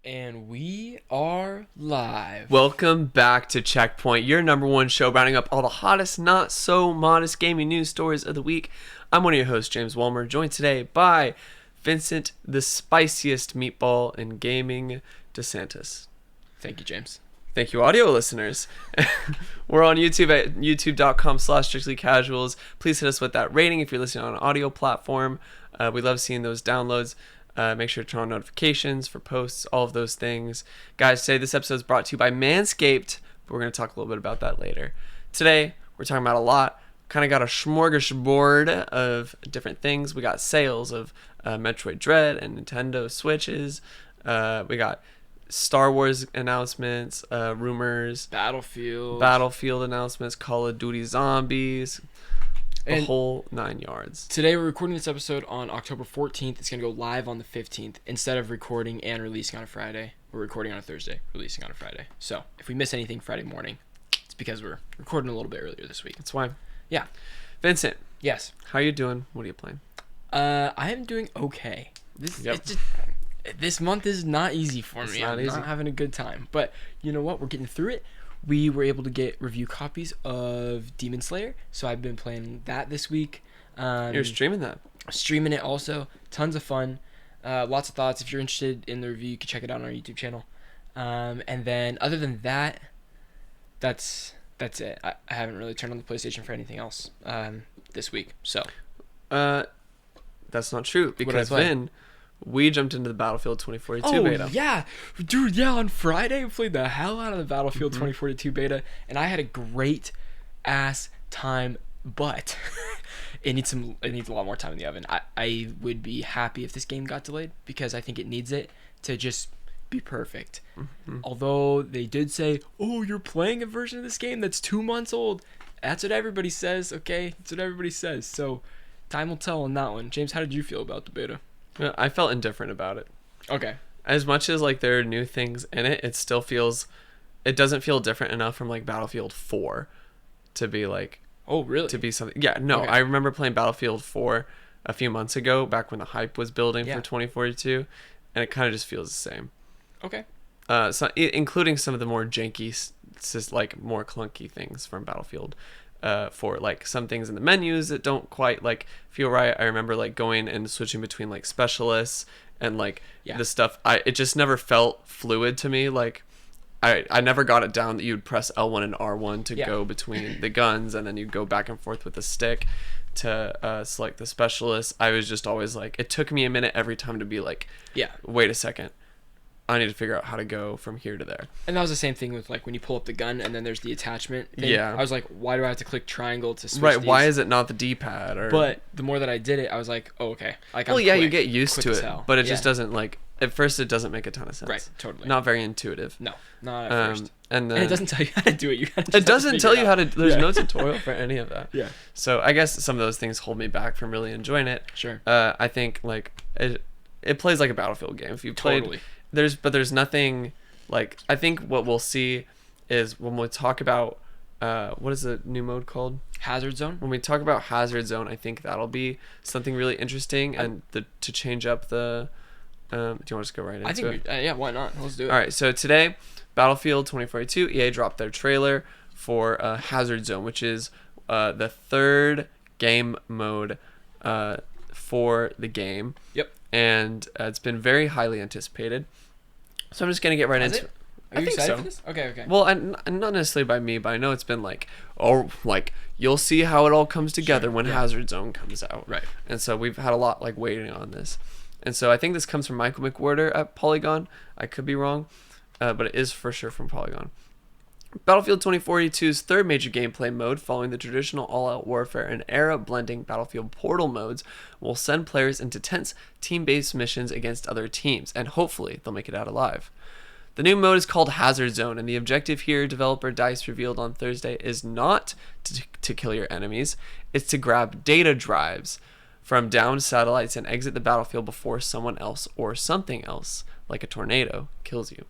And we are live. Welcome back to Checkpoint, your number one show rounding up all the hottest, not so modest gaming news stories of the week. I'm one of your hosts, James Walmer, joined today by Vincent, the spiciest meatball in gaming, DeSantis. Thank you, James. Thank you, audio listeners. We're on YouTube at youtube.com/strictlycasuals. Please hit us with that rating if you're listening on an audio platform. We love seeing those downloads. Make sure to turn on notifications for posts, all of those things. Guys, today this episode is brought to you by Manscaped, but we're going to talk a little bit about that later. Today, we're talking about a lot. Kind of got a smorgasbord of different things. We got sales of Metroid Dread and Nintendo Switches. We got Star Wars announcements, rumors. Battlefield announcements, Call of Duty Zombies. The whole 9 yards. Today we're recording this episode on October 14th. It's going to go live on the 15th. Instead of recording and releasing on a Friday, we're recording on a Thursday, releasing on a Friday. So if we miss anything Friday morning, it's because we're recording a little bit earlier this week. That's why. Yeah. Vincent. Yes. How you doing? What are you playing? I am doing okay. This month is not easy for me. I'm not having a good time. But you know what? We're getting through it. We were able to get review copies of Demon Slayer, so I've been playing that this week. You're streaming that? Streaming it also. Tons of fun. Lots of thoughts. If you're interested in the review, you can check it out on our YouTube channel. And then other than that, that's it. I haven't really turned on the PlayStation for anything else this week. So, that's not true because Vin, we jumped into the Battlefield 2042 beta. Oh, yeah. Dude, yeah, on Friday, we played the hell out of the Battlefield 2042 beta, and I had a great-ass time, but it needs a lot more time in the oven. I would be happy if this game got delayed, because I think it needs it to just be perfect. Although they did say, oh, you're playing a version of this game that's 2 months old. That's what everybody says, okay? That's what everybody says. So time will tell on that one. James, how did you feel about the beta? I felt indifferent about it. Okay. As much as like there are new things in it, it doesn't feel different enough from like Battlefield 4 to be like, oh really? To be something. Yeah, no, okay. I remember playing Battlefield 4 a few months ago, back when the hype was building for 2042, and it kind of just feels the same. Okay. So including some of the more janky, just like more clunky things from Battlefield. For like some things in the menus that don't quite like feel right. I remember like going and switching between like specialists and like the stuff. It just never felt fluid to me. Like I never got it down that you'd press L1 and R1 to go between the guns, and then you'd go back and forth with the stick to select the specialist. I was just always like, it took me a minute every time to be like, wait a second, I need to figure out how to go from here to there. And that was the same thing with like when you pull up the gun and then there's the attachment thing. Yeah. I was like, why do I have to click triangle to switch these? Why is it not the D-pad? But the more that I did it, I was like, oh, okay. Like, you get used to it, but it just doesn't like, at first it doesn't make a ton of sense. Right, totally. Not very intuitive. No, not at first. And it doesn't tell you how to do it. It doesn't tell you how to, there's no tutorial for any of that. Yeah. So I guess some of those things hold me back from really enjoying it. Sure. I think like it plays like a Battlefield game. If you played, there's nothing like, I think what we'll see is when we talk about what is the new mode called? Hazard Zone. When we talk about Hazard Zone, I think that'll be something really interesting, and to change up the do you want to just go right into it? Yeah, why not? Let's do it. All right, so today, Battlefield 2042, EA dropped their trailer for Hazard Zone, which is the third game mode for the game. Yep. And it's been very highly anticipated. So I'm just going to get right into it. Are you excited for this? Okay. Well, not necessarily by me, but I know it's been like, you'll see how it all comes together when Hazard Zone comes out. Right. And so we've had a lot like waiting on this. And so I think this comes from Michael McWhorter at Polygon. I could be wrong, but it is for sure from Polygon. Battlefield 2042's third major gameplay mode, following the traditional all-out warfare and era-blending Battlefield Portal modes, will send players into tense team-based missions against other teams, and hopefully they'll make it out alive. The new mode is called Hazard Zone, and the objective here, developer DICE revealed on Thursday, is not to kill your enemies, it's to grab data drives from downed satellites and exit the battlefield before someone else or something else, like a tornado, kills you.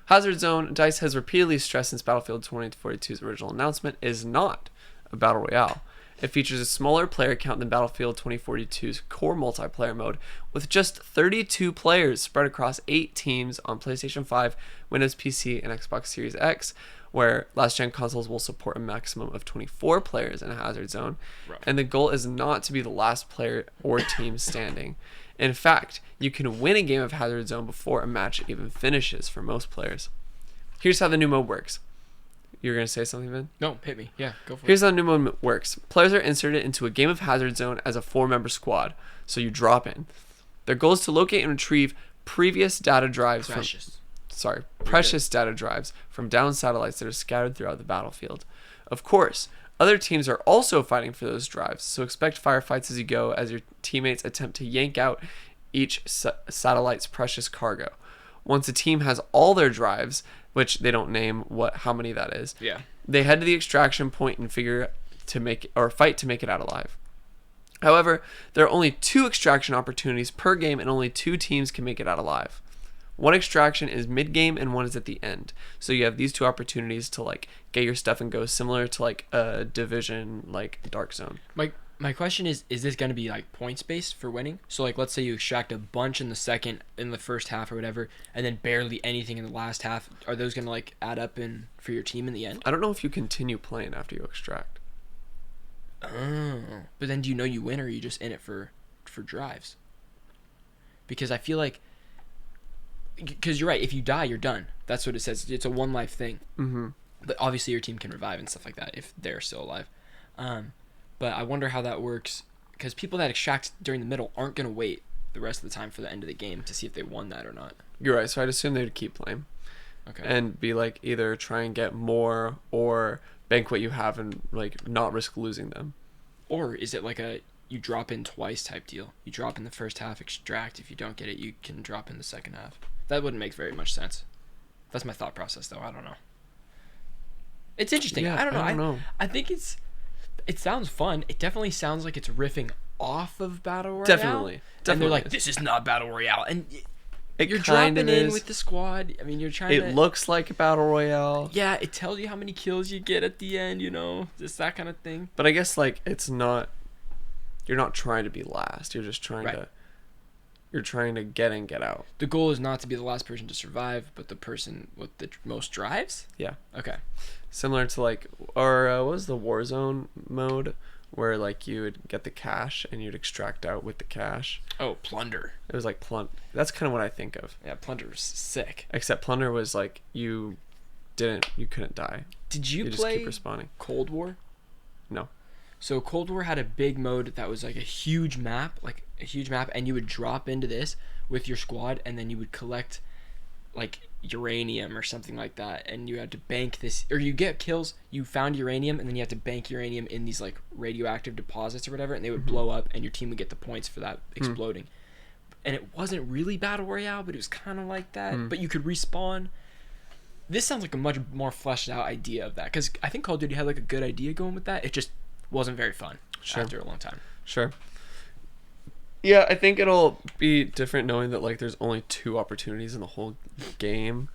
Hazard Zone, DICE has repeatedly stressed since Battlefield 2042's original announcement, is not a battle royale. It features a smaller player count than Battlefield 2042's core multiplayer mode, with just 32 players spread across 8 teams on PlayStation 5, Windows PC, and Xbox Series X, where last-gen consoles will support a maximum of 24 players in a hazard zone. Rough. And the goal is not to be the last player or team standing. In fact, you can win a game of hazard zone before a match even finishes for most players. Here's how the new mode works. You're going to say something, Vin? No, hit me. Yeah, go for Here's how the new mode works. Players are inserted into a game of hazard zone as a 4-member squad, so you drop in. Their goal is to locate and retrieve previous data drives precious data drives from downed satellites that are scattered throughout the battlefield. Of course, other teams are also fighting for those drives, so expect firefights as you go as your teammates attempt to yank out each satellite's precious cargo. Once a team has all their drives, which they don't name how many that is, Yeah. they head to the extraction point and fight to make it out alive. However, there are only 2 extraction opportunities per game, and only 2 teams can make it out alive. One extraction is mid-game and one is at the end. So you have these 2 opportunities to like get your stuff and go, similar to like a Division, like Dark Zone. My question is this going to be like points based for winning? So like let's say you extract a bunch in the first half or whatever, and then barely anything in the last half. Are those going to like add up for your team in the end? I don't know if you continue playing after you extract. Oh. But then do you know you win, or are you just in it for drives? Because I feel like, because you're right, if you die, you're done. That's what it says. It's a one life thing. Mm-hmm. But obviously your team can revive and stuff like that if they're still alive. But I wonder how that works, because people that extract during the middle aren't going to wait the rest of the time for the end of the game to see if they won that or not. You're right. So I'd assume they'd keep playing. Okay. And be like either try and get more or bank what you have and like not risk losing them. Or is it like you drop in twice type deal? You drop in the first half, extract. If you don't get it, you can drop in the second half. That wouldn't make very much sense. That's my thought process, though. I don't know. It's interesting. Yeah, I don't know. know. I think it sounds fun. It definitely sounds like it's riffing off of Battle Royale. Definitely. And they're like, is. this is not Battle Royale. And you're kind dropping of in is. with the squad. I mean, you're trying to... It looks like a Battle Royale. Yeah, it tells you how many kills you get at the end, just that kind of thing. But I guess like it's not... You're not trying to be last. You're just trying to... You're trying to get in, get out. The goal is not to be the last person to survive, but the person with the most drives? Yeah. Okay. Similar to like... Or what was the Warzone mode? Where like you would get the cash and you'd extract out with the cash. Oh, Plunder. It was like That's kind of what I think of. Yeah, Plunder's sick. Except Plunder was like you couldn't die. Did you just play keep respawning. Cold War? No. So Cold War had a big mode that was like a huge map, and you would drop into this with your squad, and then you would collect like uranium or something like that, and you had to bank this, or you get kills, you found uranium, and then you have to bank uranium in these like radioactive deposits or whatever, and they would blow up, and your team would get the points for that exploding. And it wasn't really Battle Royale, but it was kind of like that. But you could respawn. This sounds like a much more fleshed out idea of that, because I think Call of Duty had like a good idea going with that. It just wasn't very fun after a long time. Sure. Yeah, I think it'll be different knowing that like there's only 2 opportunities in the whole game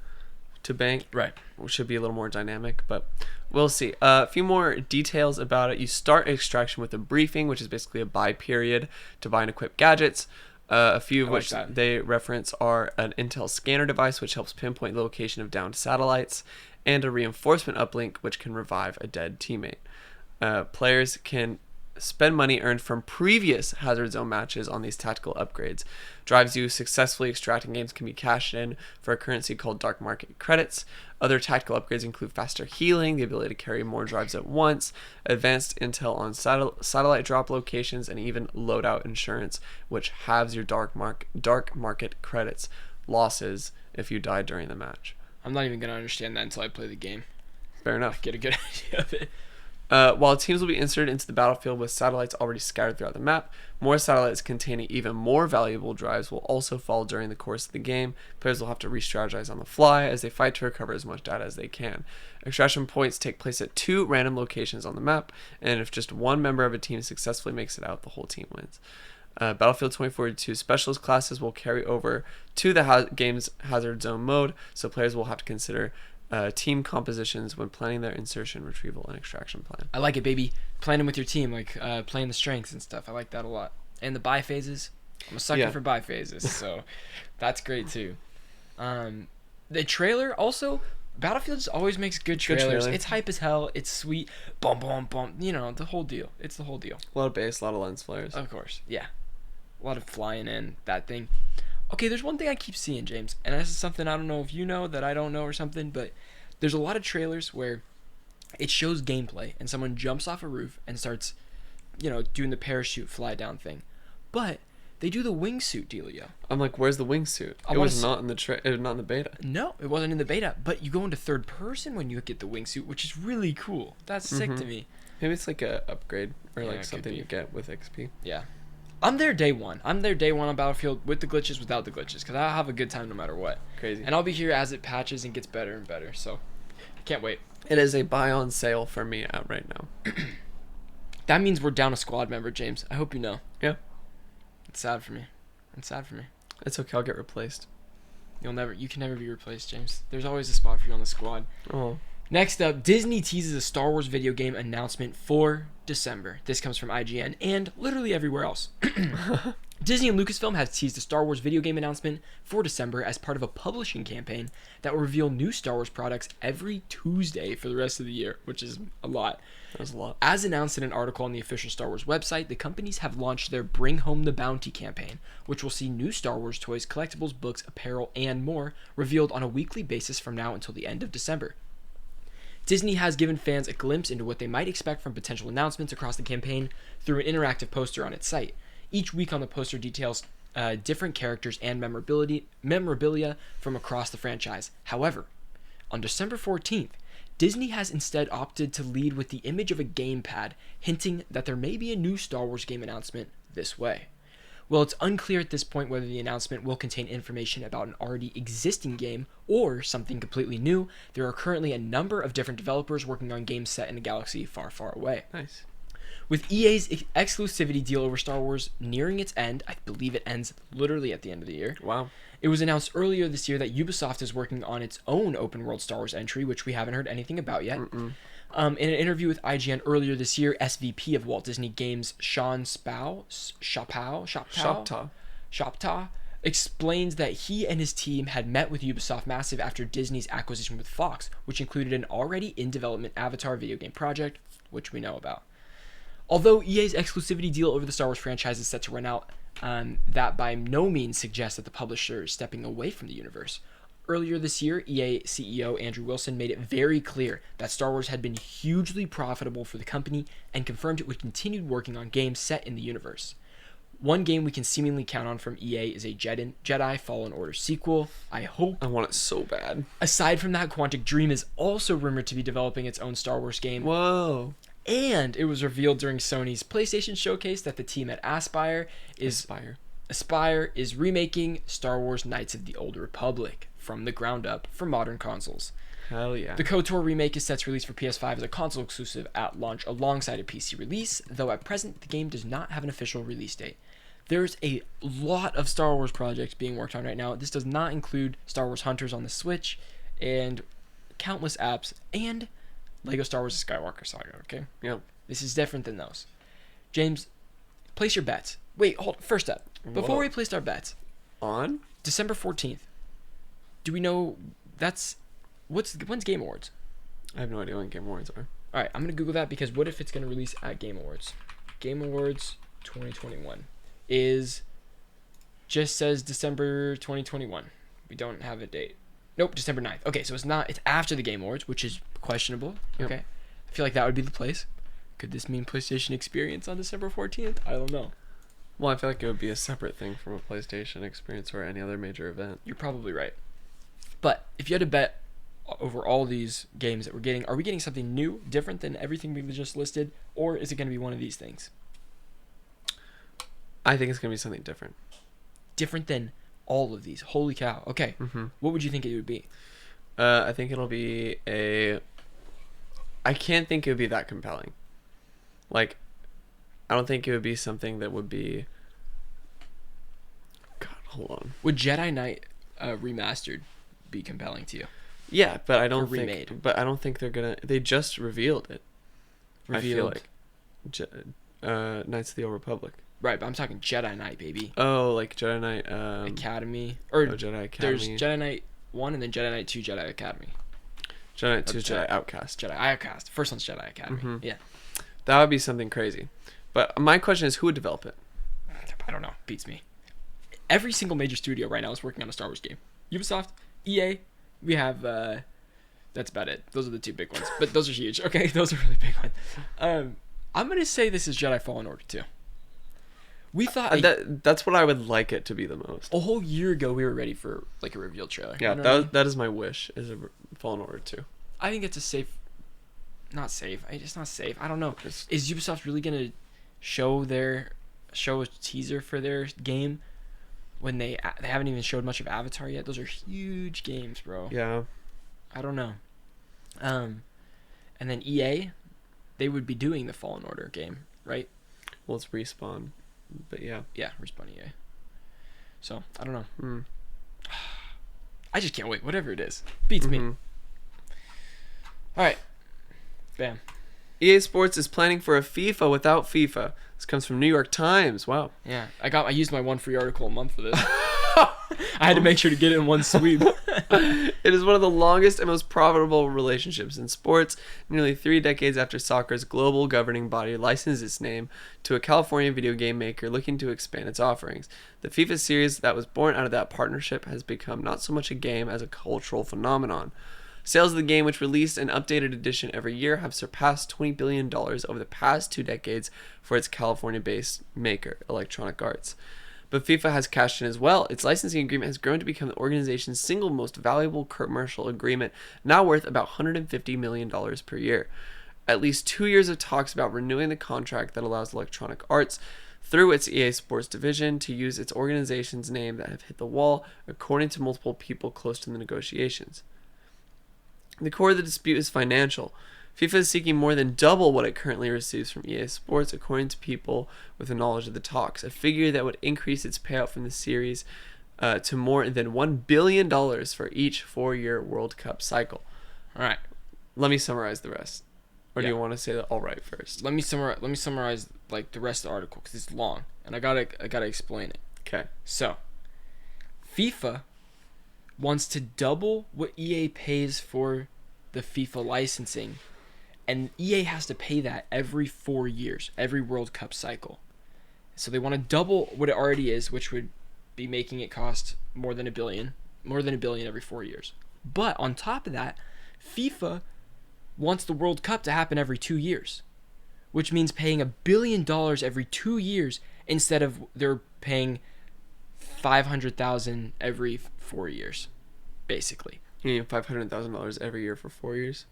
to bank. Right. Which should be a little more dynamic, but we'll see. A few more details about it. You start extraction with a briefing, which is basically a buy period to buy and equip gadgets. A few of which they reference are an Intel scanner device, which helps pinpoint the location of downed satellites, and a reinforcement uplink, which can revive a dead teammate. Players can spend money earned from previous Hazard Zone matches on these tactical upgrades. Drives you successfully extracting games can be cashed in for a currency called Dark Market Credits. Other tactical upgrades include faster healing, the ability to carry more drives at once, advanced intel on satellite drop locations, and even loadout insurance, which halves your Dark Market Credits losses if you die during the match. I'm not even going to understand that until I play the game. Fair enough. Get a good idea of it. While teams will be inserted into the battlefield with satellites already scattered throughout the map, more satellites containing even more valuable drives will also fall during the course of the game. Players will have to re-strategize on the fly as they fight to recover as much data as they can. Extraction points take place at 2 random locations on the map, and if just one member of a team successfully makes it out, the whole team wins. Battlefield 2042 specialist classes will carry over to the game's Hazard Zone mode, so players will have to consider team compositions when planning their insertion, retrieval, and extraction plan. I like it, baby. Planning with your team, like playing the strengths and stuff. I like that a lot. And the buy phases. I'm a sucker for buy phases, so that's great too. The trailer also. Battlefield just always makes good trailers. It's hype as hell. It's sweet. Boom, boom, boom. You know, the whole deal. It's the whole deal. A lot of bass, a lot of lens flares. Of course, yeah. A lot of flying in, that thing. Okay, there's one thing I keep seeing, James, and this is something I don't know if you know that I don't know or something, but there's a lot of trailers where it shows gameplay and someone jumps off a roof and starts, doing the parachute fly down thing. But they do the wingsuit dealio. I'm like, where's the wingsuit? It was not in the not in the beta. No, it wasn't in the beta, but you go into third person when you get the wingsuit, which is really cool. That's sick to me. Maybe it's like a upgrade or like something you get with XP. Yeah. I'm there day one. I'm there day one on Battlefield with the glitches, without the glitches, because I'll have a good time no matter what. Crazy. And I'll be here as it patches and gets better and better, so I can't wait. It is a buy on sale for me out right now. That means we're down a squad member, James. I hope you know. Yeah. It's sad for me. It's okay, I'll get replaced. You can never be replaced, James. There's always a spot for you on the squad. Oh. Next up, Disney teases a Star Wars video game announcement for December. This comes from IGN and literally everywhere else. Disney and Lucasfilm have teased a Star Wars video game announcement for December as part of a publishing campaign that will reveal new Star Wars products every Tuesday for the rest of the year, which is a lot. That's a lot. As announced in an article on the official Star Wars website, the companies have launched their Bring Home the Bounty campaign, which will see new Star Wars toys, collectibles, books, apparel, and more revealed on a weekly basis from now until the end of December. Disney has given fans a glimpse into what they might expect from potential announcements across the campaign through an interactive poster on its site. Each week on the poster details different characters and memorabilia from across the franchise. However, on December 14th, Disney has instead opted to lead with the image of a gamepad, hinting that there may be a new Star Wars game announcement this way. Well, it's unclear at this point whether the announcement will contain information about an already existing game or something completely new. There are currently a number of different developers working on games set in a galaxy far, far away. Nice. With EA's exclusivity deal over Star Wars nearing its end, I believe it ends literally at the end of the year. Wow. It was announced earlier this year that Ubisoft is working on its own open world Star Wars entry, which we haven't heard anything about yet. In an interview with IGN earlier this year, SVP of Walt Disney Games Sean Shoptaw explains that he and his team had met with Ubisoft Massive after Disney's acquisition with Fox, which included an already in development Avatar video game project, which we know about. Although EA's exclusivity deal over the Star Wars franchise is set to run out, that by no means suggests that the publisher is stepping away from the universe. Earlier this year, EA CEO Andrew Wilson made it very clear that Star Wars had been hugely profitable for the company and confirmed it would continue working on games set in the universe. One game we can seemingly count on from EA is a Jedi Fallen Order sequel. I hope. I want it so bad. Aside from that, Quantic Dream is also rumored to be developing its own Star Wars game. Whoa. And it was revealed during Sony's PlayStation showcase that the team at Aspyr is remaking Star Wars Knights of the Old Republic from the ground up for modern consoles. Hell yeah. The KOTOR remake is set to release for PS5 as a console exclusive at launch alongside a PC release, though at present the game does not have an official release date. There's a lot of Star Wars projects being worked on right now. This does not include Star Wars Hunters on the Switch and countless apps and Lego Star Wars Skywalker Saga, okay? Yep. This is different than those. James, place your bets. Wait, hold. First up, before we placed our bets, on December 14th, do we know when's Game Awards? I have no idea when Game Awards are. All right, I'm going to Google that because what if it's going to release at Game Awards? Game Awards 2021 just says December 2021. We don't have a date. Nope, December 9th. Okay, so it's after the Game Awards, which is questionable. Yep. Okay. I feel like that would be the place. Could this mean PlayStation Experience on December 14th? I don't know. Well, I feel like it would be a separate thing from a PlayStation Experience or any other major event. You're probably right. But if you had to bet over all these games that we're getting, are we getting something new, different than everything we just listed, or is it going to be one of these things? I think it's going to be something different. Different than all of these. Holy cow. Okay. Mm-hmm. What would you think it would be? I think it'll be I can't think it would be that compelling. Like, I don't think it would be something that would be... God, hold on. Would Jedi Knight Remastered be compelling to you? Yeah, but I don't remade. think. But I don't think they're gonna. They just revealed it. I feel Revealed. like, Knights of the Old Republic. Right, but I'm talking Jedi Knight, baby. Oh, like Jedi Knight. Academy. Or Jedi Academy. there's Jedi Knight 1 and then Jedi Knight 2 Jedi Academy. Jedi Knight 2 is Jedi Outcast. Jedi Outcast. First one's Jedi Academy. Mhm. Yeah. That would be something crazy. But my question is, who would develop it? I don't know. Beats me. Every single major studio right now is working on a Star Wars game. Ubisoft, EA, we have that's about it. Those are the two big ones. But those are huge. Okay, those are really big ones. I'm gonna say this is Jedi Fallen Order 2. We thought That's what I would like it to be the most. a whole year ago we were ready for like a reveal trailer. Yeah, You know what I mean? that is my wish, is a Fallen Order 2. I think it's a safe, not safe. It's not safe. I don't know. It's- Is Ubisoft really gonna show a teaser for their game when they haven't even showed much of Avatar yet? Those are huge games, bro. Yeah. I don't know. And then EA, they would be doing the Fallen Order game, right? Well, it's Respawn. But yeah. Yeah, Respawn EA. So I don't know. Mm. I just can't wait. Whatever it is, beats me. Mhm. All right, bam. EA Sports is planning for a FIFA without FIFA. This comes from New York Times. Wow. Yeah, I used my one free article a month for this. I had to make sure to get it in one sweep. It is one of the longest and most profitable relationships in sports, nearly 3 decades after soccer's global governing body licensed its name to a California video game maker looking to expand its offerings. The FIFA series that was born out of that partnership has become not so much a game as a cultural phenomenon. Sales of the game, which released an updated edition every year, have surpassed $20 billion over the past 2 decades for its California-based maker, Electronic Arts. But FIFA has cashed in as well. Its licensing agreement has grown to become the organization's single most valuable commercial agreement, now worth about $150 million per year. At least 2 years of talks about renewing the contract that allows Electronic Arts, through its EA Sports division, to use its organization's name that have hit the wall, according to multiple people close to the negotiations. The core of the dispute is financial. FIFA is seeking more than double what it currently receives from EA Sports, according to people with the knowledge of the talks, a figure that would increase its payout from the series to more than $1 billion for each 4-year World Cup cycle. All right. Let me summarize the rest. Or do Yeah. you want to say that all right first? Let me summarize like the rest of the article because it's long and I gotta explain it. Okay. So, FIFA wants to double what EA pays for the FIFA licensing, and EA has to pay that every 4 years, every World Cup cycle. So they want to double what it already is, which would be making it cost more than $1 billion every 4 years. But on top of that, FIFA wants the World Cup to happen every 2 years, which means paying $1 billion every 2 years instead of they're paying $500,000 every 4 years, basically. You need $500,000 every year for 4 years?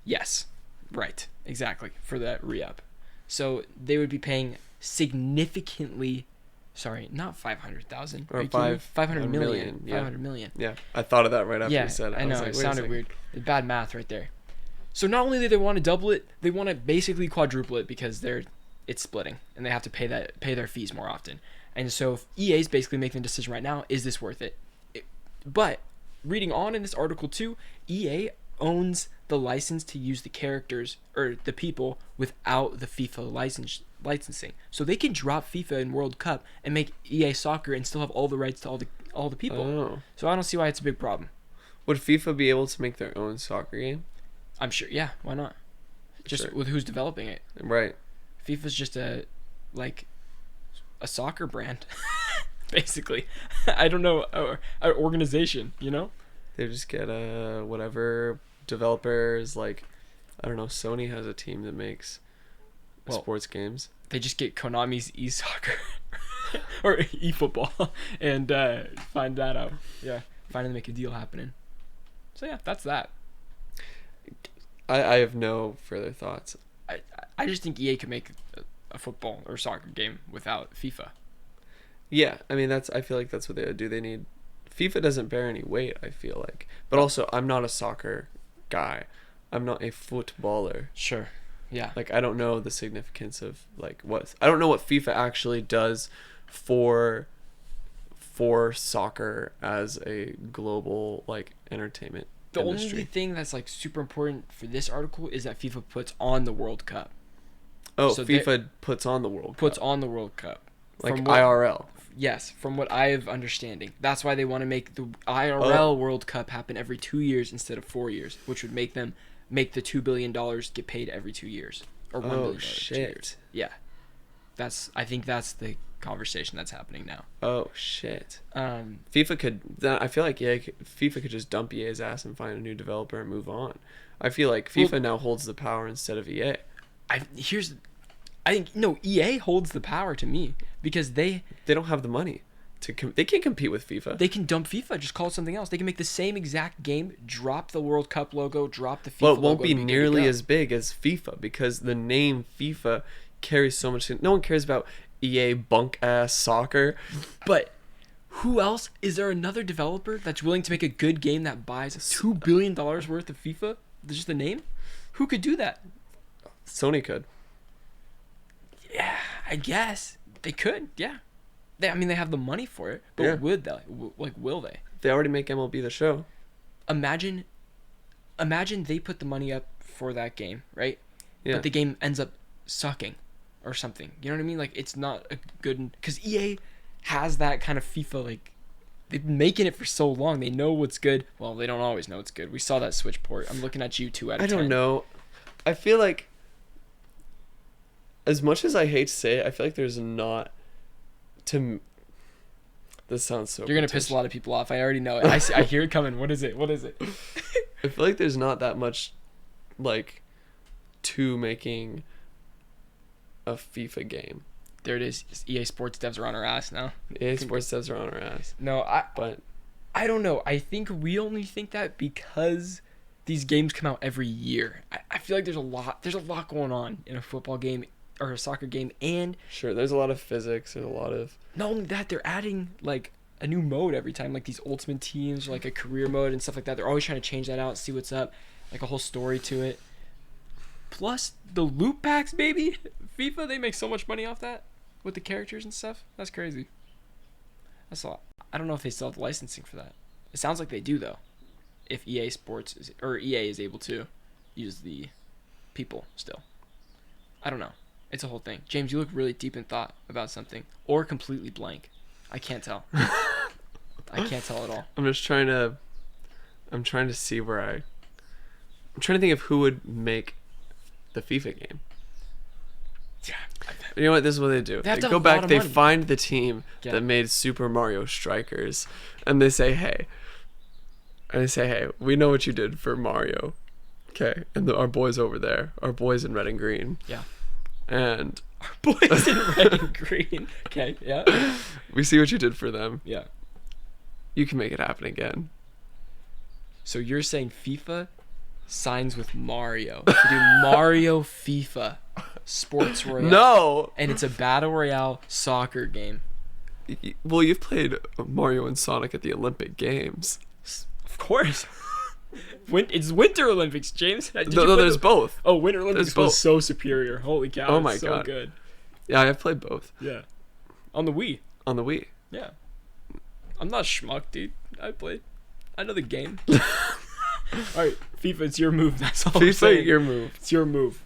Yes, right, exactly, for that re-up. So they would be paying significantly, sorry, not 500,000. Or 500 million. million, yeah. 500 million. Yeah. I thought of that right after Yeah, you said it. I know, was like, it wait a sounded second. weird. Bad math right there. So not only do they want to double it, they want to basically quadruple it because it's splitting and they have to pay their fees more often. And so EA is basically making the decision right now, is this worth it? But reading on in this article too, EA owns the license to use the characters or the people without the FIFA licensing. So they can drop FIFA in World Cup and make EA Soccer and still have all the rights to all the people. Oh. So I don't see why it's a big problem. Would FIFA be able to make their own soccer game? I'm sure, yeah, why not? Just Sure. with who's developing it. Right. FIFA's just a soccer brand, basically. I don't know, an organization, you know? They just get whatever developers, like, I don't know, Sony has a team that makes sports games. They just get Konami's eSoccer or eFootball and find that out. Yeah, find and make a deal happening. So yeah, that's that. I have no further thoughts. I just think EA could make a football or soccer game without FIFA. Yeah, I mean I feel like that's what they would do. They need FIFA doesn't bear any weight, I feel like. But also I'm not a soccer guy. I'm not a footballer. Sure. Yeah. Like I don't know the significance of I don't know what FIFA actually does for soccer as a global entertainment The industry. only thing that's like super important for this article is that FIFA puts on the World Cup. Oh, So FIFA puts on the World Cup. Puts on the World Cup. Like From what- IRL. Yes, from what I have understanding. That's why they want to make the IRL World Cup happen every 2 years instead of 4 years, which would make them make the $2 billion get paid every 2 years. Or $1 billion every 2 years. Yeah. I think that's the conversation that's happening now. Oh, shit. Um, FIFA could... I feel like FIFA could just dump EA's ass and find a new developer and move on. I feel like FIFA now holds the power instead of EA. I think no, EA holds the power to me because they don't have the money they can't compete with FIFA. They can dump FIFA, just call it something else. They can make the same exact game, drop the World Cup logo, drop the FIFA Well, it won't logo, be and nearly good to as big as FIFA because the name FIFA carries so much. No one cares about EA bunk ass soccer. go. But who else? Is there another developer that's willing to make a good game that buys $2 billion worth of FIFA? Just the name? Who could do that? Sony could. Yeah, I guess they could. Yeah, they have the money for it, but Yeah. would they? Will they? They already make MLB The Show. Imagine they put the money up for that game, right? Yeah. But the game ends up sucking or something. You know what I mean? Like, it's not a good... Because EA has that kind of FIFA, like... They've been making it for so long. They know what's good. Well, they don't always know what's good. We saw that Switch port. I'm looking at you 2 out of 10. I don't know. I feel like, as much as I hate to say it, I feel like there's not... This sounds so... You're going to piss a lot of people off. I already know it. I hear it coming. What is it? I feel like there's not that much, like, to making a FIFA game. There it is. EA Sports devs are on our ass now. EA Sports devs are on our ass. No, But I don't know. I think we only think that because these games come out every year. I feel like there's a lot going on in a football game or a soccer game, and sure, there's a lot of physics. There's a lot of... not only that, they're adding like a new mode every time, like these ultimate teams, or like a career mode and stuff like that. They're always trying to change that out, see what's up, like a whole story to it. Plus the loot packs, baby. FIFA, they make so much money off that with the characters and stuff. That's crazy. That's a lot. I don't know if they still have the licensing for that. It sounds like they do though. If EA is able to use the people still. I don't know. It's a whole thing. James, you look really deep in thought about something, or completely blank. I can't tell. I can't tell at all. I'm trying to see where I'm trying to think of who would make the FIFA game. Yeah. You know what? This is what they do. They have to Go have a lot back, of they money. find the team Yeah. that made Super Mario Strikers, and they say, hey, we know what you did for Mario. Okay, and our boys over there, our boys in red and green. Yeah. And Boys in red and green. Okay, yeah. we see what you did for them. Yeah. You can make it happen again. So you're saying FIFA signs with Mario to do Mario FIFA Sports Royale. No! And it's a battle royale soccer game. Well, you've played Mario and Sonic at the Olympic Games. Of course. It's Winter Olympics, James. Did you No, play there's both. Oh, Winter Olympics There's both. was so superior. Holy cow. Oh my it's so God. good. Yeah, I've played both. Yeah. On the Wii. On the Wii. Yeah. I'm not a schmuck, dude. I know the game. Alright, FIFA, it's your move. That's all I'm FIFA, saying. your move. It's your move.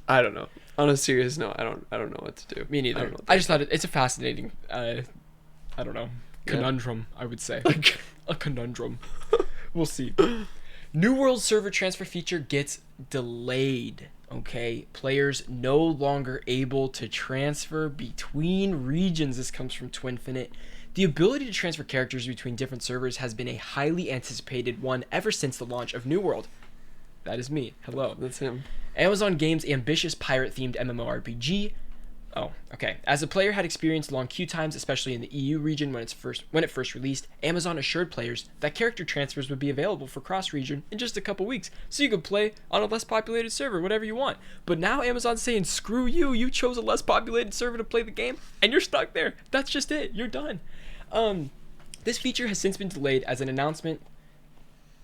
I don't know. On a serious note, I don't know what to do. Me neither. I don't know I just thought it's a fascinating, I don't know, conundrum, I would say. A conundrum. We'll see. New World server transfer feature gets delayed. Okay, players no longer able to transfer between regions. This comes from Twinfinite. The ability to transfer characters between different servers has been a highly anticipated one ever since the launch of New World. That is me. Hello. That's him. Amazon Games' ambitious pirate-themed MMORPG. Oh, okay. As the player had experienced long queue times, especially in the EU region when it first released, Amazon assured players that character transfers would be available for cross-region in just a couple weeks, so you could play on a less populated server, whatever you want. But now Amazon's saying, screw you, you chose a less populated server to play the game, and you're stuck there. That's just it. You're done. This feature has since been delayed as it announced in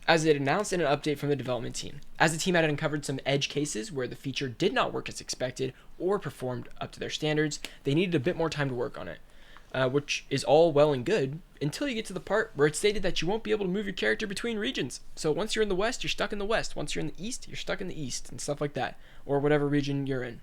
an update from the development team. As the team had uncovered some edge cases where the feature did not work as expected or performed up to their standards, they needed a bit more time to work on it. which is all well and good until you get to the part where it's stated that you won't be able to move your character between regions. So once you're in the West, you're stuck in the West. Once you're in the East, you're stuck in the East, and stuff like that, or whatever region you're in.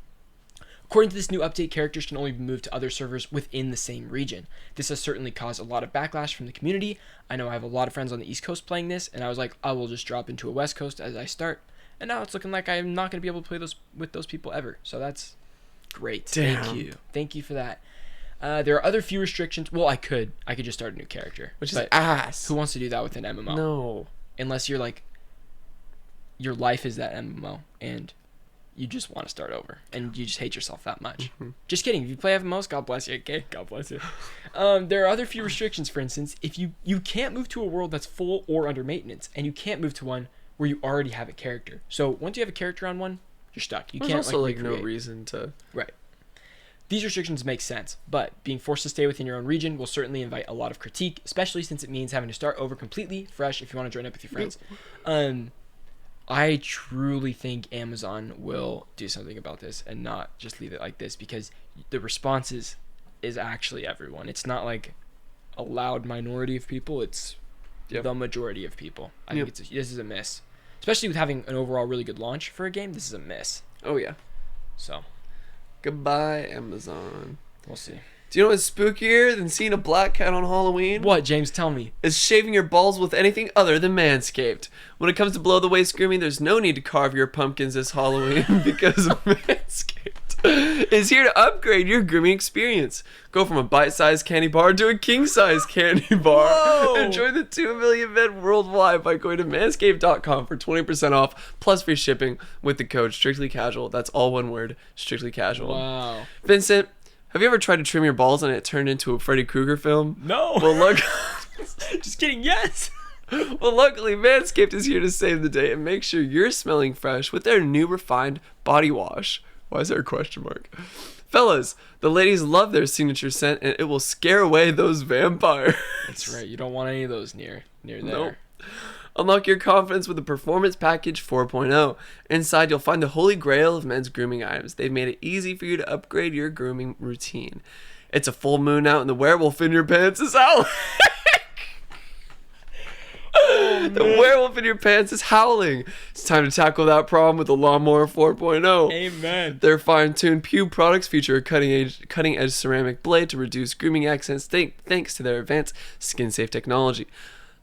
According to this new update, characters can only be moved to other servers within the same region. This has certainly caused a lot of backlash from the community. I know I have a lot of friends on the East Coast playing this, and I was like, I will just drop into a West Coast as I start. And now it's looking like I'm not going to be able to play with those people ever. So that's great. Damn. Thank you for that. There are other few restrictions. Well, I could just start a new character, which is ass. Who wants to do that with an MMO? No. Unless you're like, your life is that MMO, and you just want to start over, and you just hate yourself that much. Just kidding. If you play MMOs, God bless you. Okay, God bless you. There are other few restrictions. For instance, if you can't move to a world that's full or under maintenance, and you can't move to one where you already have a character. So once you have a character on one, you're stuck. There's also like no reason to. Right. These restrictions make sense, but being forced to stay within your own region will certainly invite a lot of critique, especially since it means having to start over completely fresh if you want to join up with your friends. I truly think Amazon will do something about this and not just leave it like this, because the response is actually everyone. It's not like a loud minority of people. It's the majority of people. I think this is a miss. Especially with having an overall really good launch for a game, this is a miss. Oh, yeah. So, goodbye, Amazon. We'll see. Do you know what's spookier than seeing a black cat on Halloween? What, James? Tell me. Is shaving your balls with anything other than Manscaped. When it comes to below-the-waist grooming, there's no need to carve your pumpkins this Halloween because Manscaped is here to upgrade your grooming experience. Go from a bite-sized candy bar to a king-sized candy bar. Whoa! And join the 2 million men worldwide by going to manscaped.com for 20% off plus free shipping with the code StrictlyCasual. That's all one word, StrictlyCasual. Wow. Vincent, have you ever tried to trim your balls and it turned into a Freddy Krueger film? No. Well, look. Just kidding. Yes. Well, luckily, Manscaped is here to save the day and make sure you're smelling fresh with their new refined body wash. Why is there a question mark? Fellas, the ladies love their signature scent and it will scare away those vampires. That's right. You don't want any of those near there. Nope. Unlock your confidence with the Performance Package 4.0. Inside, you'll find the holy grail of men's grooming items. They've made it easy for you to upgrade your grooming routine. It's a full moon out and the werewolf in your pants is out. The werewolf in your pants is howling. It's time to tackle that problem with the Lawnmower 4.0. Amen. Their fine-tuned Pube products feature a cutting-edge ceramic blade to reduce grooming accidents thanks to their advanced skin-safe technology.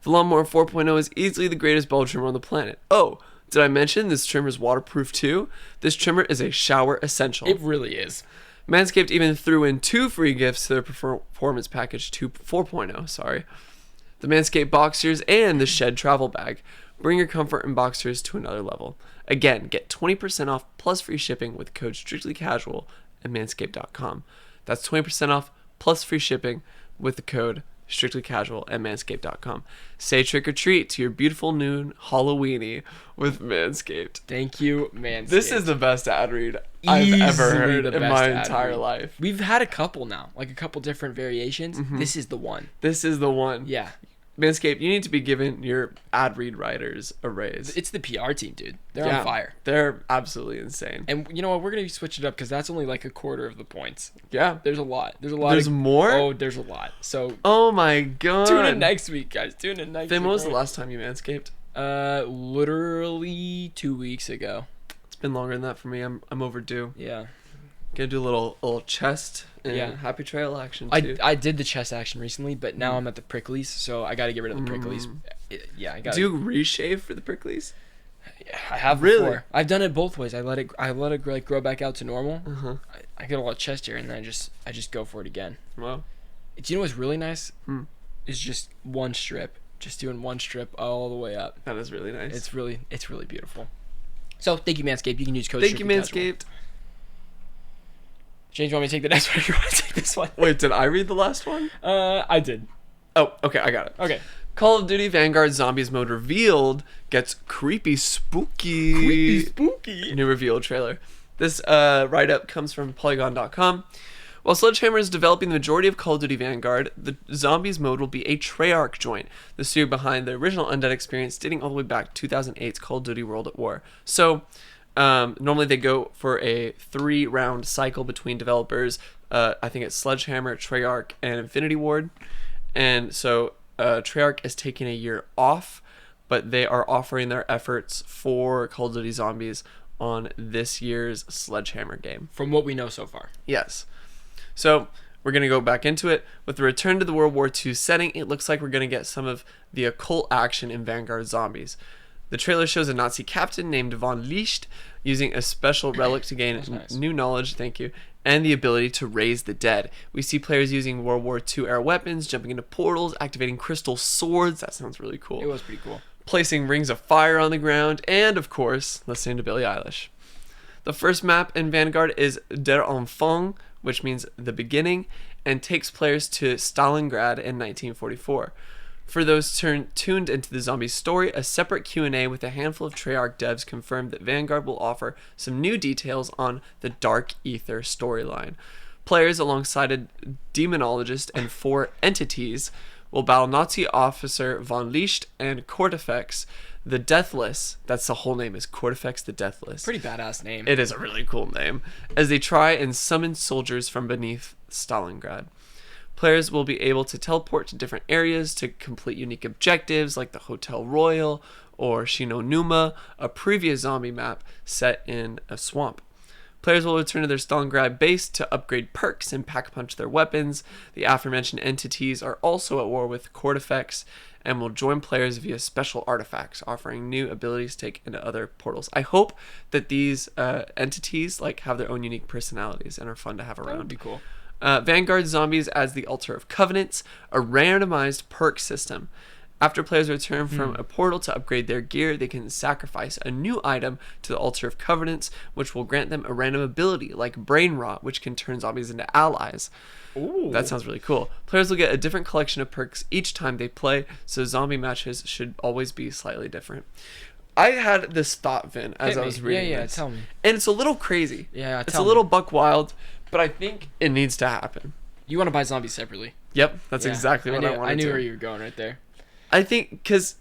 The Lawnmower 4.0 is easily the greatest ball trimmer on the planet. Oh, did I mention this trimmer is waterproof too? This trimmer is a shower essential. It really is. Manscaped even threw in 2 free gifts to their Performance Package 4.0. The Manscaped Boxers and the Shed Travel Bag. Bring your comfort in boxers to another level. Again, get 20% off plus free shipping with code StrictlyCasual at manscaped.com. That's 20% off plus free shipping with the code StrictlyCasual at manscaped.com. Say trick or treat to your beautiful new Halloweeny with Manscaped. Thank you, Manscaped. This is the best ad read I've ever heard in my entire life. We've had a couple now, like a couple different variations. This is the one. This is the one. Yeah. Manscaped, you need to be giving your ad read writers a raise. It's the PR team, dude. They're on fire. They're absolutely insane. And you know what? We're going to switch it up because that's only like a quarter of the points. Yeah. There's a lot. There's more? Oh, there's a lot. So. Oh my god. Tune in next week, guys. Tune in next week. When was the last time you Manscaped? Literally 2 weeks ago. It's been longer than that for me. I'm overdue. Yeah. Gonna do a little chest and happy trail action too. I did the chest action recently, but now I'm at the pricklies, so I got to get rid of the pricklies. Yeah, I got. Do you reshave for the pricklies? Yeah, I have really. Before. I've done it both ways. I let it like grow back out to normal. I get a lot of chest hair, and then I just go for it again. Wow. Do you know what's really nice? Is just one strip, just doing one strip all the way up. That is really nice. It's really beautiful. So thank you, Manscaped. You can use code. Thank you, Manscaped. James, you want me to take the next one? Or you want to take this one? Wait, did I read the last one? I did. Oh, okay, I got it. Okay. Call of Duty Vanguard Zombies mode revealed gets creepy spooky. Creepy spooky. New reveal trailer. This write-up comes from Polygon.com. While Sledgehammer is developing the majority of Call of Duty Vanguard, the Zombies mode will be a Treyarch joint, the studio behind the original Undead experience dating all the way back to 2008's Call of Duty World at War. So, Normally they go for a 3-round cycle between developers. I think it's Sledgehammer, Treyarch, and Infinity Ward. And so Treyarch is taking a year off, but they are offering their efforts for Call of Duty Zombies on this year's Sledgehammer game. From what we know so far. Yes. So we're going to go back into it. With the return to the World War II setting, it looks like we're going to get some of the occult action in Vanguard Zombies. The trailer shows a Nazi captain named von Licht using a special relic to gain nice. new knowledge, thank you, and the ability to raise the dead. We see players using World War II era weapons, jumping into portals, activating crystal swords. That sounds really cool. It was pretty cool. Placing rings of fire on the ground, and of course, listening to Billie Eilish. The first map in Vanguard is Der Anfang, which means the beginning, and takes players to Stalingrad in 1944. For those tuned into the Zombies story, a separate Q&A with a handful of Treyarch devs confirmed that Vanguard will offer some new details on the Dark Ether storyline. Players alongside a demonologist and 4 entities will battle Nazi officer von Licht and Cortifex, the Deathless. That's the whole name, is Cortifex the Deathless. Pretty badass name. It is a really cool name. As they try and summon soldiers from beneath Stalingrad. Players will be able to teleport to different areas to complete unique objectives like the Hotel Royal or Shinonuma, a previous zombie map set in a swamp. Players will return to their Stalingrad base to upgrade perks and pack-punch their weapons. The aforementioned entities are also at war with Cortifex and will join players via special artifacts, offering new abilities to take into other portals. I hope that these entities have their own unique personalities and are fun to have around. That would be cool. Vanguard Zombies adds the Altar of Covenants, a randomized perk system. After players return from a portal to upgrade their gear, they can sacrifice a new item to the Altar of Covenants, which will grant them a random ability, like Brain Rot, which can turn zombies into allies. Ooh. That sounds really cool. Players will get a different collection of perks each time they play, so zombie matches should always be slightly different. I had this thought, Vin, as I was reading this. Tell me. And it's a little crazy. Yeah, it's a little buck wild, but I think it needs to happen. You want to buy zombies separately. Yep, that's exactly what I wanted to. I knew where you were going right there. I think because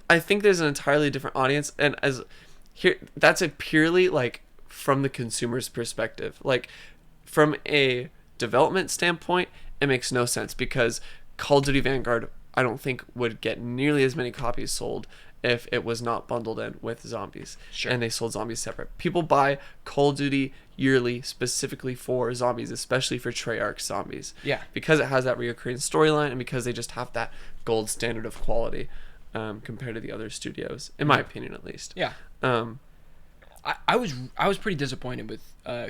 I think there's an entirely different audience, and as here, that's a purely from the consumer's perspective. From a development standpoint, it makes no sense because Call of Duty Vanguard, I don't think would get nearly as many copies sold if it was not bundled in with zombies. Sure. And they sold zombies separate. People buy Call of Duty yearly specifically for zombies, especially for Treyarch zombies. Yeah. Because it has that recurring storyline and because they just have that gold standard of quality compared to the other studios, in my opinion at least. Yeah. I was pretty disappointed with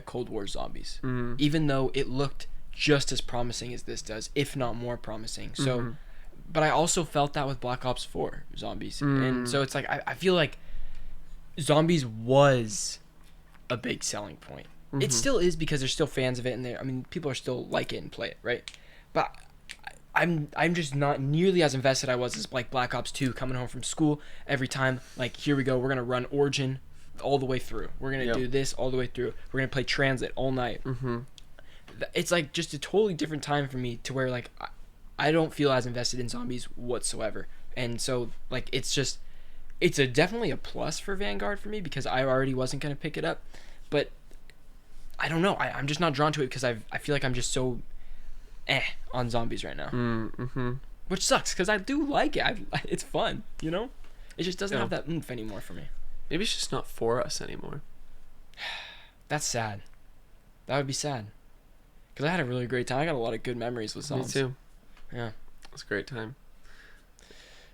Cold War Zombies, even though it looked just as promising as this does, if not more promising. So, but I also felt that with Black Ops 4 Zombies, and so it's I feel like Zombies was a big selling point. It still is because there's still fans of it, and people are still like it and play it, right? But I'm just not nearly as invested I was as Black Ops 2 coming home from school every time. Here we go, we're gonna run Origin all the way through. We're gonna do this all the way through. We're gonna play Transit all night. It's just a totally different time for me to where I don't feel as invested in zombies whatsoever. And so it's definitely a plus for Vanguard for me because I already wasn't gonna pick it up, but I don't know. I'm just not drawn to it because I feel like I'm just so on zombies right now, which sucks because I do like it. It's fun, It just doesn't have that oomph anymore for me. Maybe it's just not for us anymore. That's sad. That would be sad. Because I had a really great time. I got a lot of good memories with zombies. Me too. Yeah. It was a great time.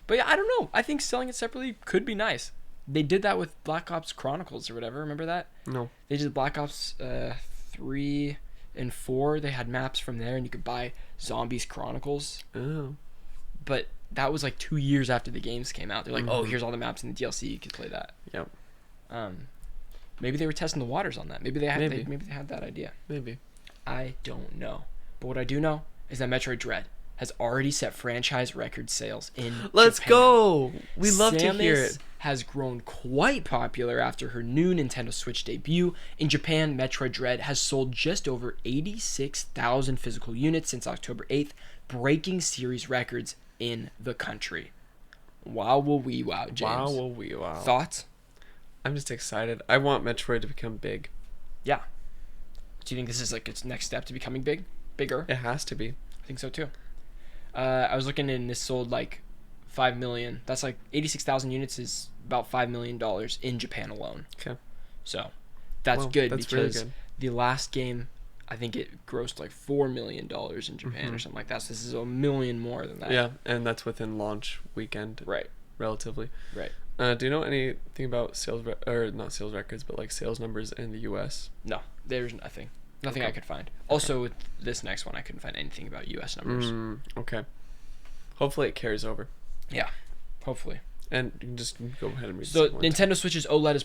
But yeah, I don't know. I think selling it separately could be nice. They did that with Black Ops Chronicles or whatever. Remember that? No. They did Black Ops 3 and 4. They had maps from there, and you could buy Zombies Chronicles. Oh. But that was 2 years after the games came out. They're like, oh, here's all the maps in the DLC. You could play that. Yep. Maybe they were testing the waters on that. Maybe they had that idea. Maybe. I don't know. But what I do know is that Metroid Dread has already set franchise record sales in Let's Japan. Go! We love to hear it. Has grown quite popular after her new Nintendo Switch debut. In Japan, Metroid Dread has sold just over 86,000 physical units since October 8th, breaking series records in the country. Wow, will we wow, James. Wow, will we wow. Thoughts? I'm just excited. I want Metroid to become big. Yeah. Do you think this is like its next step to becoming bigger? It has to be. I think so too. I was looking and this sold like 5 million. That's like 86,000 units is about $5 million in Japan alone. Okay. So that's Well, good that's because really good. the last game, I think it grossed like $4 million in Japan or something like that. So this is $1 million more than that. Yeah, and that's within launch weekend, Right. relatively. Right. Do you know anything about or not sales records, but like sales numbers in the U.S.? No, there's nothing. Nothing Okay. I could find. Also, with this next one, I couldn't find anything about U.S. numbers. Okay. Hopefully it carries over. Yeah, hopefully. And you can just go ahead and read So this one. Nintendo Switch's OLED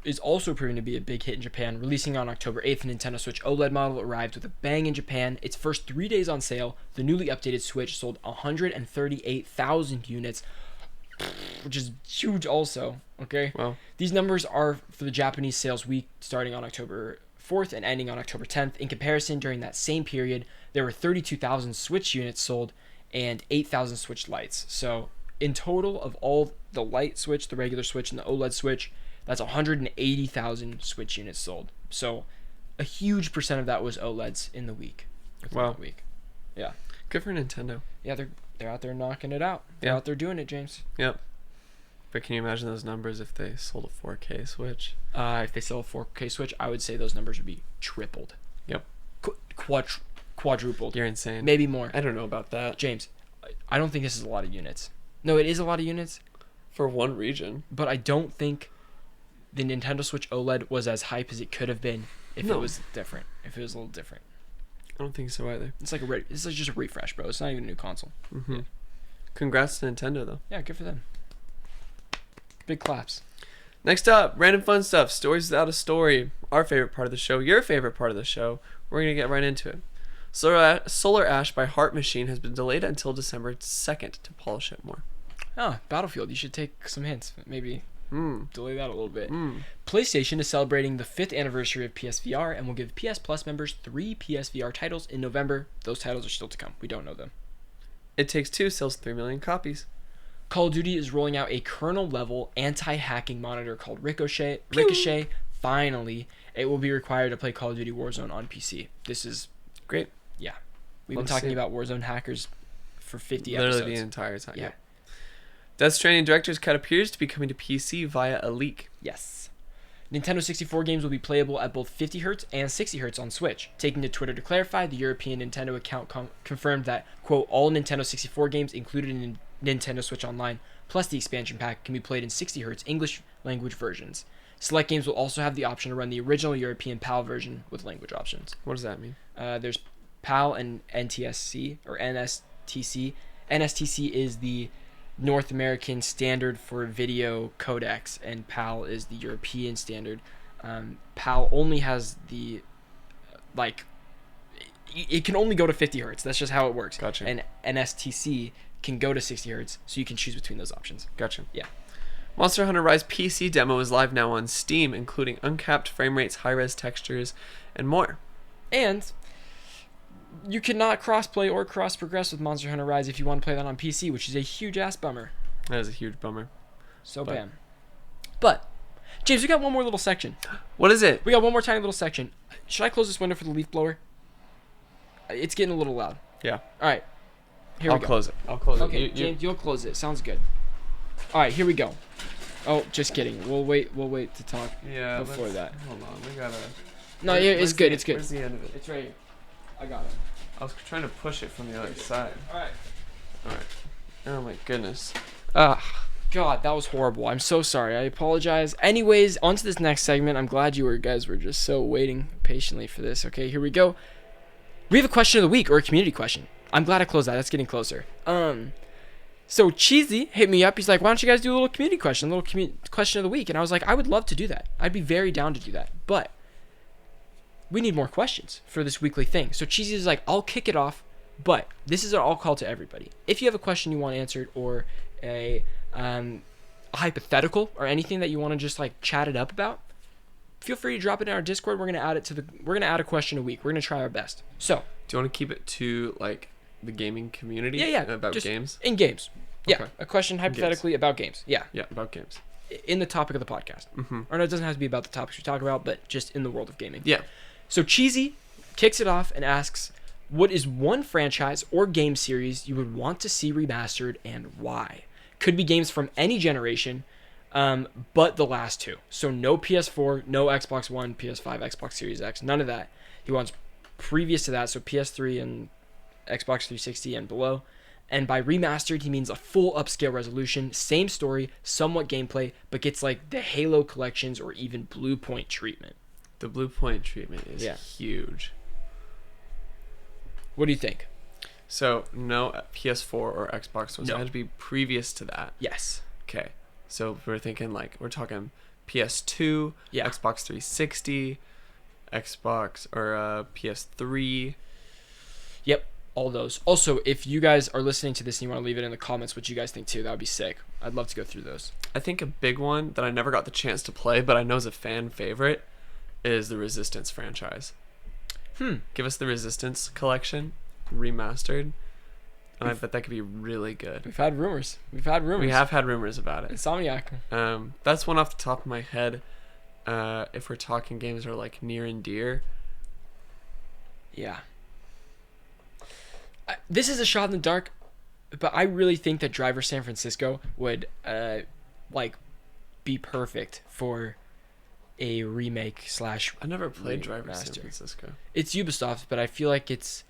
is also proven to be a big hit in Japan. Releasing on October 8th, the Nintendo Switch OLED model arrived with a bang in Japan. Its first 3 days on sale, the newly updated Switch sold 138,000 units, which is huge also, okay? Wow. These numbers are for the Japanese sales week starting on October 4th and ending on October 10th. In comparison, during that same period, there were 32,000 Switch units sold and 8,000 Switch Lites. So in total of all the Lite Switch, the regular Switch, and the OLED Switch, that's 180,000 Switch units sold. So a huge percent of that was OLEDs in the week. Wow. That week. Yeah. Good for Nintendo. Yeah, they're out there knocking it out. They're Yeah. out there doing it, James. Yep. But can you imagine those numbers if they sold a 4K Switch? If they sell a 4K Switch, I would say those numbers would be tripled. Yep. Quadrupled. You're insane. Maybe more. I don't know about that. James, I don't think this is a lot of units. No, it is a lot of units, For one region. but I don't think the Nintendo Switch OLED was as hype as it could have been if No. it was different. If it was a little different. I don't think so either. It's like it's like just a refresh, bro. It's not even a new console. Mm-hmm. Congrats to Nintendo, though. Yeah, good for them. Big claps. Next up, random fun stuff. Stories without a story. Our favorite part of the show. Your favorite part of the show. We're going to get right into it. Solar Ash by Heart Machine has been delayed until December 2nd to polish it more. Oh, Battlefield. You should take some hints. Maybe delay that a little bit. Mm. PlayStation is celebrating the 5th anniversary of PSVR and will give PS Plus members 3 PSVR titles in November. Those titles are still to come. We don't know them. It Takes Two sells 3 million copies. Call of Duty is rolling out a kernel-level anti-hacking monitor called Ricochet. Ricochet, finally, it will be required to play Call of Duty Warzone on PC. This is Great. yeah. We've Love been to talking see it. about Warzone hackers for 50 Literally episodes. the entire time. Yeah. Death Stranding Director's Cut appears to be coming to PC via a leak. Yes. Nintendo 64 games will be playable at both 50 Hz and 60 Hz on Switch. Taking to Twitter to clarify, the European Nintendo account confirmed that, quote, all Nintendo 64 games included in Nintendo Switch Online, plus the expansion pack, can be played in 60 Hz English language versions. Select games will also have the option to run the original European PAL version with language options. What does that mean? There's PAL and NTSC, or NSTC. NSTC is the North American standard for video codecs, and PAL is the European standard. PAL only has the, it can only go to 50 Hz. That's just how it works. Gotcha. And NSTC can go to 60 Hz, so you can choose between those options. Gotcha. Yeah. Monster Hunter Rise PC demo is live now on Steam, including uncapped frame rates, high-res textures, and more. And you cannot cross-play or cross-progress with Monster Hunter Rise if you want to play that on PC, which is a huge-ass bummer. That is a huge bummer. So But- bam. But, James, we got one more little section. What is it? We got one more tiny little section. Should I close this window for the leaf blower? It's getting a little loud. Yeah. All right. Here I'll we go. close it. I'll close Okay, it. James, you'll close it. Sounds good. All right, here we go. Oh, just kidding. We'll wait to talk Yeah. before that. Hold on. We gotta. No, yeah, it's good. It's good. Where's the end of it? It's right here. I got it. I was trying to push it from the other side. All right. All right. Oh my goodness. God, that was horrible. I'm so sorry. I apologize. Anyways, on to this next segment. I'm glad you guys were just so waiting patiently for this. Okay, here we go. We have a question of the week, or a community question. I'm glad I closed that. That's getting closer. So Cheesy hit me up. He's like, why don't you guys do a little community question, a little question of the week? And I was like, I would love to do that. I'd be very down to do that. But we need more questions for this weekly thing. So Cheesy is like, I'll kick it off, but this is an all call to everybody. If you have a question you want answered, or a hypothetical, or anything that you want to just like chat it up about, feel free to drop it in our Discord. We're gonna add it to we're gonna add a question a week. We're gonna try our best. So Do you want to keep it to like the gaming community? yeah, About just games? in games. Yeah, Okay. a question hypothetically about games. Yeah. Yeah, about games. in the topic of the podcast. Or no, it doesn't have to be about the topics we talk about, but just in the world of gaming. Yeah. So Cheesy kicks it off and asks, what is one franchise or game series you would want to see remastered and why? Could be games from any generation, but the last two. So no PS4, no Xbox One, PS5, Xbox Series X, none of that. He wants previous to that, so PS3 and Xbox 360 and below. And by remastered, he means a full upscale resolution, same story, somewhat gameplay, but gets like the Halo collections or even Blue Point treatment. The Blue Point treatment is huge. What do you think? So no PS4 or Xbox One. So it had to be previous to that. Yes. Okay. So we're thinking like we're talking PS2, Xbox 360, Xbox or PS3. Yep. All those. Also, if you guys are listening to this and you want to leave it in the comments what you guys think too, that would be sick. I'd love to go through those. I think a big one that I never got the chance to play, but I know is a fan favorite, is the Resistance franchise. Give us the Resistance collection, remastered, and I bet that could be really good. We've had rumors. We have had rumors about it. Insomniac. That's one off the top of my head. If we're talking games that are like near and dear. Yeah. This is a shot in the dark, but I really think that Driver San Francisco would be perfect for a remake / I never played Driver San Francisco. It's Ubisoft, but I feel like it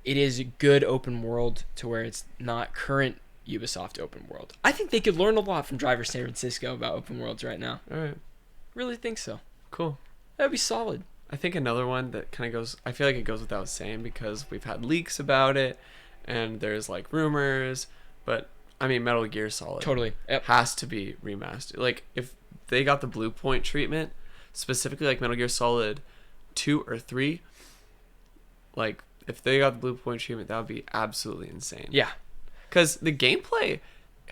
is a good open world to where it's not current Ubisoft open world. I think they could learn a lot from Driver San Francisco about open worlds right now. All right. Really think so. Cool. That'd be solid. I think another one that kind of goes, I feel like it goes without saying because we've had leaks about it and there's like rumors, but I mean, Metal Gear Solid totally has to be remastered. Like if they got the Blue Point treatment, specifically like Metal Gear Solid 2 or 3, like if they got the Blue Point treatment, that would be absolutely insane. Yeah. Because the gameplay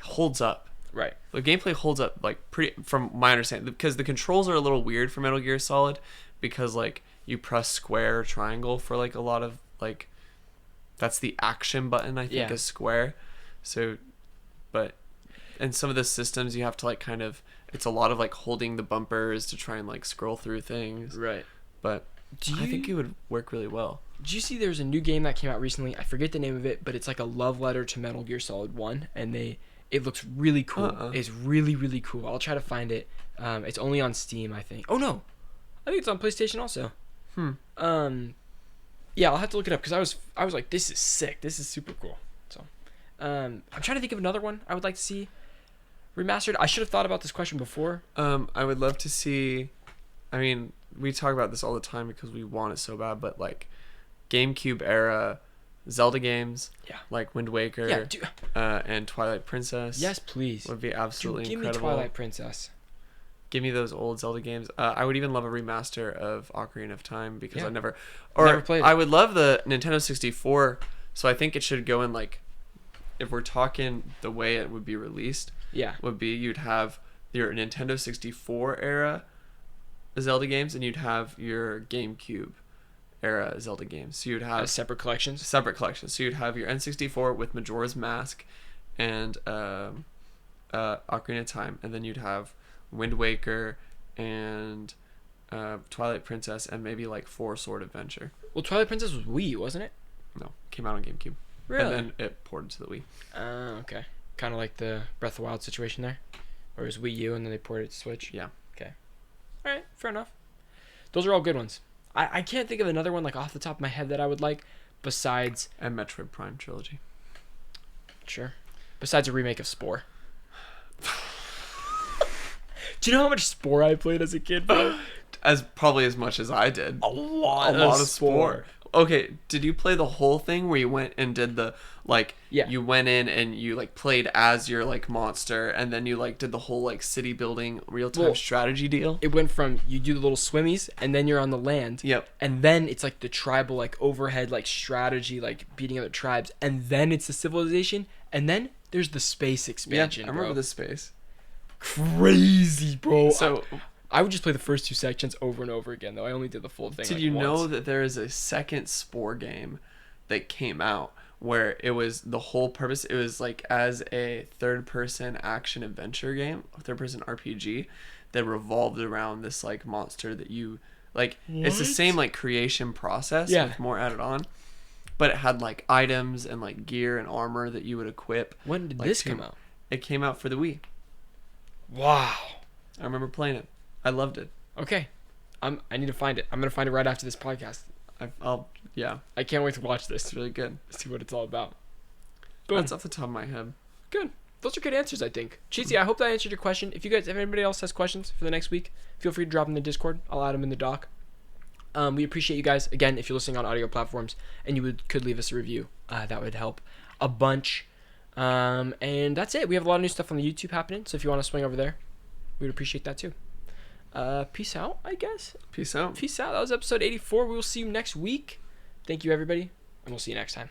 holds up. Right. The gameplay holds up like pretty, from my understanding, because the controls are a little weird for Metal Gear Solid because like you press square or triangle for like a lot of like, that's the action button I think is square. So, but in some of the systems you have to like kind of, it's a lot of like holding the bumpers to try and like scroll through things. Right. But I think it would work really well. Did you see there's a new game that came out recently? I forget the name of it, but it's like a love letter to Metal Gear Solid 1, and it looks really cool. It's really, really cool. I'll try to find it. It's only on Steam, I think. Oh, no. I think it's on PlayStation also. Yeah, I'll have to look it up because I was like, this is sick. This is super cool. So, I'm trying to think of another one I would like to see remastered. I should have thought about this question before. I would love to see, I mean, we talk about this all the time because we want it so bad, but like GameCube era Zelda games, like Wind Waker, and Twilight Princess. Yes, please. Would be absolutely give incredible. Me Twilight Princess. Give me those old Zelda games. I would even love a remaster of Ocarina of Time because I never played it. I would love the Nintendo 64. So I think it should go in like, if we're talking the way it would be released, would be you'd have your Nintendo 64 era Zelda games and you'd have your GameCube era Zelda games. So you'd have separate collections. So you'd have your N64 with Majora's Mask and Ocarina of Time, and then you'd have Wind Waker and Twilight Princess and maybe like 4 Sword Adventure. Well, Twilight Princess was Wii, wasn't it? No, came out on GameCube. Really? And then it ported to the Wii. Okay. Kind of like the Breath of the Wild situation there, or it was Wii U and then they ported it to Switch. Yeah. Okay. All right, fair enough. Those are all good ones. I can't think of another one like off the top of my head that I would like besides... And Metroid Prime Trilogy. Sure. Besides a remake of Spore. Do you know how much Spore I played as a kid, bro? Probably as much as I did. A lot of Spore. Okay, did you play the whole thing where you went and did the, like, you went in and you, like, played as your, like, monster, and then you, like, did the whole, like, city building real-time strategy deal? It went from, you do the little swimmies, and then you're on the land. Yep. And then it's, like, the tribal, like, overhead, like, strategy, like, beating other tribes, and then it's the civilization, and then there's the space expansion, I remember the space. Crazy, bro. So... I would just play the first 2 sections over and over again, though. I only did the full thing. Did you know that there is a second Spore game that came out where it was the whole purpose. It was like as a third-person action adventure game, third-person RPG that revolved around this like monster that you like. It's the What? same like creation process with more added on, but it had like items and like gear and armor that you would equip. When did like, this come out? It came out for the Wii. Wow. I remember playing it. I loved it. Okay. I need to find it. I'm gonna find it right after this podcast. Yeah, I can't wait to watch this. it's really good. See what it's all about. Boom. That's off the top of my head. Good. Those are good answers, I think. Cheesy, I hope that answered your question. If anybody else has questions for the next week, feel free to drop them in the Discord. I'll add them in the doc. We appreciate you guys. Again, if you're listening on audio platforms and you could leave us a review, that would help a bunch. And that's it. We have a lot of new stuff on the YouTube happening, so if you want to swing over there, we'd appreciate that too. Peace out, I guess. Peace out. Peace out. That was episode 84. We will see you next week. Thank you, everybody, and we'll see you next time.